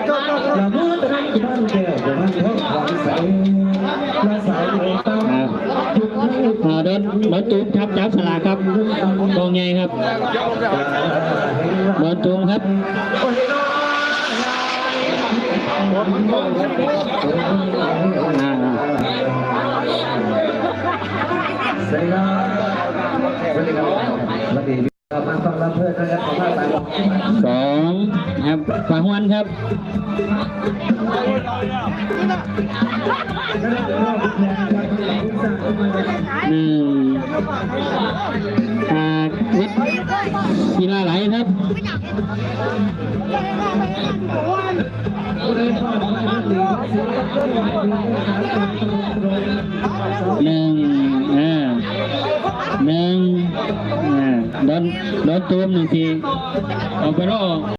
เดินตูมครับจับสลากครับกองใหญ่ครับเดินตูมครับสวัสดีครับสวัสดีครับสวัสดีครับมาฟังรับเพื่อนนะครับขอมาสองครับฝาหวนครับวิทย์กีฬาไหลครับหนึ่งโดนตูม1 ทีออกไปแล้ว